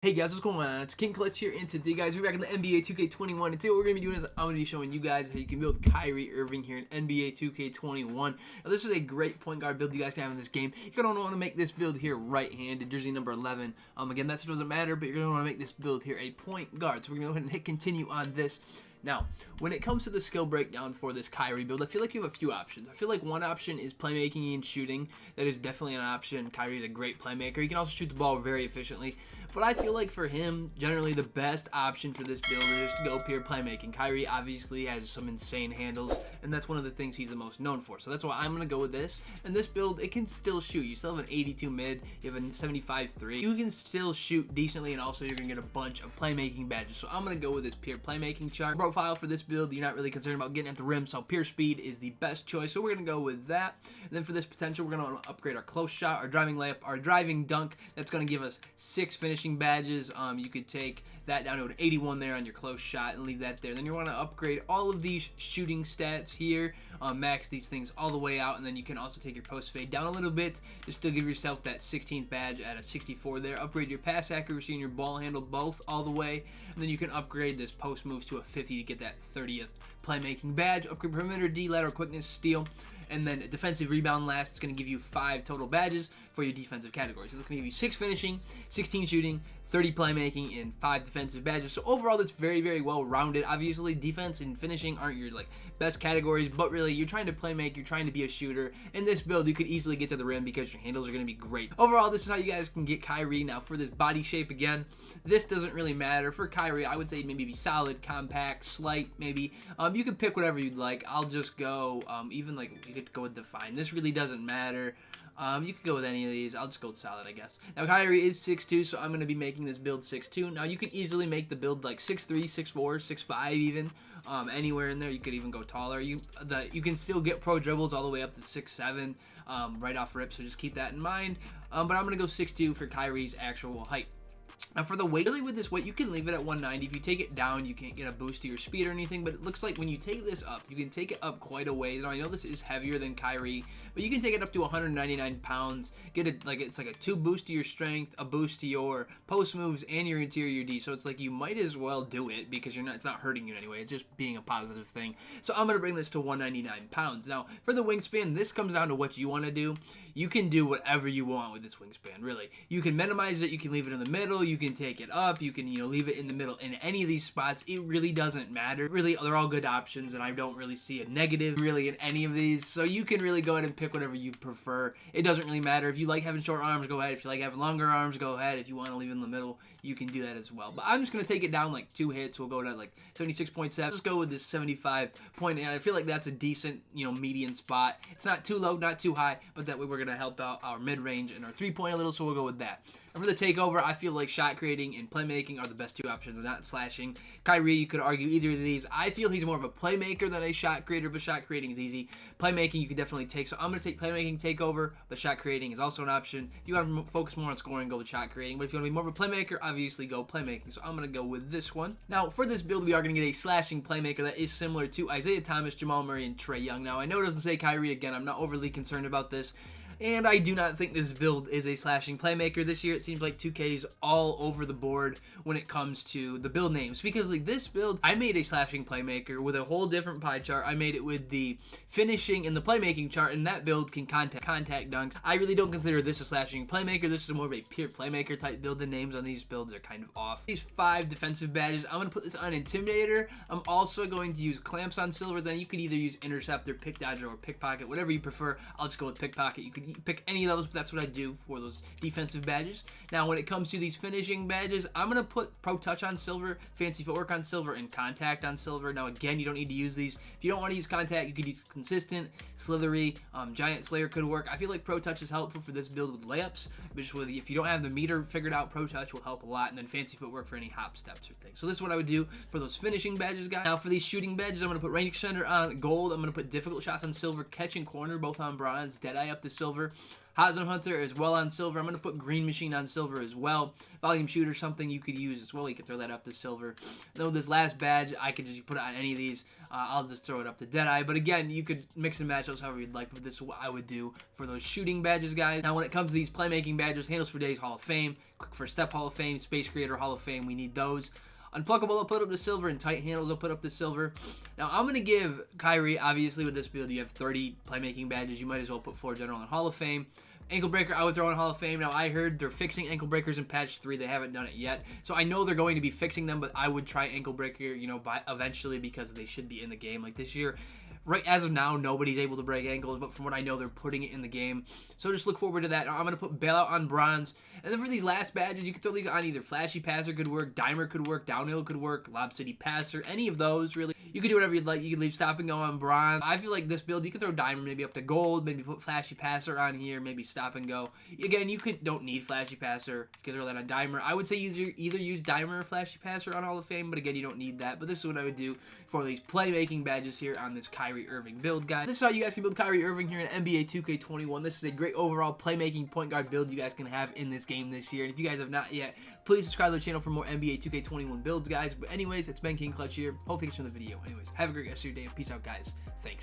Hey guys, what's going on? It's King Clutch here, and today guys, we're back in the NBA 2K21, and today what we're going to be doing is I'm going to be showing you guys how you can build Kyrie Irving here in NBA 2K21. Now this is a great point guard build you guys can have in this game. You're going to want to make this build here right-handed, jersey number 11. Again, that doesn't matter, but you're going to want to make this build here a point guard. So we're going to go ahead and hit continue on this. Now, when it comes to the skill breakdown for this Kyrie build, I feel like you have a few options. I feel like one option is playmaking and shooting. That is definitely an option. Kyrie is a great playmaker. He can also shoot the ball very efficiently. But I feel like for him, generally the best option for this build is to go pure playmaking. Kyrie obviously has some insane handles, and that's one of the things he's the most known for. So that's why I'm going to go with this. And this build, it can still shoot. You still have an 82 mid. You have a 75 3. You can still shoot decently, and also you're going to get a bunch of playmaking badges. So I'm going to go with this pure playmaking chart. Profile for this build, you're not really concerned about getting at the rim, so pure speed is the best choice. So we're going to go with that. And then for this potential, we're going to upgrade our close shot, our driving layup, our driving dunk. That's going to give us 6 finishing badges. You could take that down to an 81 there on your close shot and leave that there. Then you want to upgrade all of these shooting stats here, max these things all the way out, and then you can also take your post fade down a little bit to still give yourself that 16th badge at a 64 there. Upgrade your pass accuracy and your ball handle both all the way, and then you can upgrade this post moves to a 50 to get that 30th playmaking badge. Upgrade perimeter D, lateral quickness, steal, and then defensive rebound last. It's going to give you 5 total badges for your defensive categories. So it's going to give you 6 finishing, 16 shooting, 30 playmaking, and 5 defensive badges. So overall, that's very, very well rounded. Obviously, defense and finishing aren't your best categories, but really, you're trying to playmake, you're trying to be a shooter. In this build, you could easily get to the rim because your handles are going to be great. Overall, this is how you guys can get Kyrie. Now, for this body shape, again, this doesn't really matter. For Kyrie, I would say maybe be solid, compact, slight, maybe. You can pick whatever you'd like. I'll just go, you could go with define. This really doesn't matter. You could go with any of these. I'll just go with solid, I guess. Now, Kyrie is 6'2", so I'm going to be making this build 6'2". Now, you could easily make the build like 6'3", 6'4", 6'5", even. Anywhere in there. You could even go taller. You can still get pro dribbles all the way up to 6'7", right off rip, so just keep that in mind. But I'm going to go 6'2" for Kyrie's actual height. Now for the weight, really with this weight, you can leave it at 190. If you take it down, you can't get a boost to your speed or anything, but it looks like when you take this up, you can take it up quite a ways. Now I know this is heavier than Kyrie, but you can take it up to 199 pounds, get it it's like a 2 boost to your strength, a boost to your post moves, and your interior D. So it's like you might as well do it because it's not hurting you in any way. It's just being a positive thing. So I'm going to bring this to 199 pounds. Now for the wingspan, this comes down to what you want to do. You can do whatever you want with this wingspan, really. You can minimize it, you can leave it in the middle, you can take it up, you can leave it in the middle. In any of these spots, it really doesn't matter. Really, they're all good options, and I don't really see a negative really in any of these. So you can really go ahead and pick whatever you prefer. It doesn't really matter. If you like having short arms, go ahead. If you like having longer arms, go ahead. If you want to leave it in the middle, you can do that as well. But I'm just going to take it down like 2 hits. We'll go to like 76.7. Let's go with this 75.8. I feel like that's a decent, median spot. It's not too low, not too high, but that way we're going to help out our mid-range and our three-point a little, so we'll go with that. And for the takeover, I feel like shot creating and playmaking are the best 2 options, and not slashing. Kyrie, you could argue either of these. I feel he's more of a playmaker than a shot creator, but shot creating is easy. Playmaking you could definitely take, so I'm going to take playmaking takeover, but shot creating is also an option. If you want to focus more on scoring, go with shot creating, but if you want to be more of a playmaker, obviously go playmaking. So I'm going to go with this one. Now, for this build, we are going to get a slashing playmaker that is similar to Isaiah Thomas, Jamal Murray, and Trae Young. Now, I know it doesn't say Kyrie. Again, I'm not overly concerned about this. And I do not think this build is a slashing playmaker this year. It seems like 2K is all over the board when it comes to the build names. Because this build, I made a slashing playmaker with a whole different pie chart. I made it with the finishing and the playmaking chart, and that build can contact dunks. I really don't consider this a slashing playmaker. This is more of a pure playmaker type build. The names on these builds are kind of off. These 5 defensive badges, I'm going to put this on Intimidator. I'm also going to use clamps on silver. Then you could either use interceptor, pick dodger, or pickpocket, whatever you prefer. I'll just go with pickpocket. You could pick any of those, but that's what I do for those defensive badges. Now, when it comes to these finishing badges, I'm going to put Pro Touch on silver, Fancy Footwork on silver, and Contact on silver. Now, again, you don't need to use these. If you don't want to use Contact, you could use Consistent, Slithery, Giant Slayer could work. I feel like Pro Touch is helpful for this build with layups, but just with, if you don't have the meter figured out, Pro Touch will help a lot, and then Fancy Footwork for any hop steps or things. So this is what I would do for those finishing badges, guys. Now, for these shooting badges, I'm going to put Range Extender on gold. I'm going to put Difficult Shots on silver, Catch and Corner both on bronze, Deadeye up to silver, Hot Zone Hunter as well on silver. I'm going to put Green Machine on silver as well. Volume Shooter, something you could use as well. You could throw that up to silver. Then with this last badge, I could just put it on any of these. I'll just throw it up to Deadeye. But again, you could mix and match those however you'd like. But this is what I would do for those shooting badges, guys. Now, when it comes to these playmaking badges, Handles for Days Hall of Fame, Quick First Step Hall of Fame, Space Creator Hall of Fame, we need those. Unpluckable, I'll put up to silver, and Tight Handles, I'll put up to silver. Now, I'm going to give Kyrie, obviously, with this build, you have 30 playmaking badges. You might as well put Floor General in Hall of Fame. Ankle Breaker, I would throw in Hall of Fame. Now, I heard they're fixing Ankle Breakers in patch 3. They haven't done it yet. So, I know they're going to be fixing them, but I would try Ankle Breaker, you know, eventually because they should be in the game. Like, this year, right as of now, nobody's able to break ankles, but from what I know, they're putting it in the game. So, just look forward to that. Now, I'm going to put Bailout on bronze. And then for these last badges, you can throw these on either Flashy Passer could work, Dimer could work, Downhill could work, Lob City Passer, any of those, really. You could do whatever you'd like. You could leave Stop and Go on bronze. I feel like this build, you could throw Dimer maybe up to gold, maybe put Flashy Passer on here, maybe Stop and Go. Again, you don't need Flashy Passer. You can throw that on Dimer. I would say either use Dimer or Flashy Passer on Hall of Fame, but again, you don't need that. But this is what I would do for these playmaking badges here on this Kyrie Irving build, guys. This is how you guys can build Kyrie Irving here in NBA 2K21. This is a great overall playmaking point guard build you guys can have in this game this year. And if you guys have not yet, please subscribe to the channel for more NBA 2K21 builds, guys. But anyways, it's been King Clutch here. Hope you enjoyed the video. Anyways, have a great rest of your day, and peace out, guys. Thanks.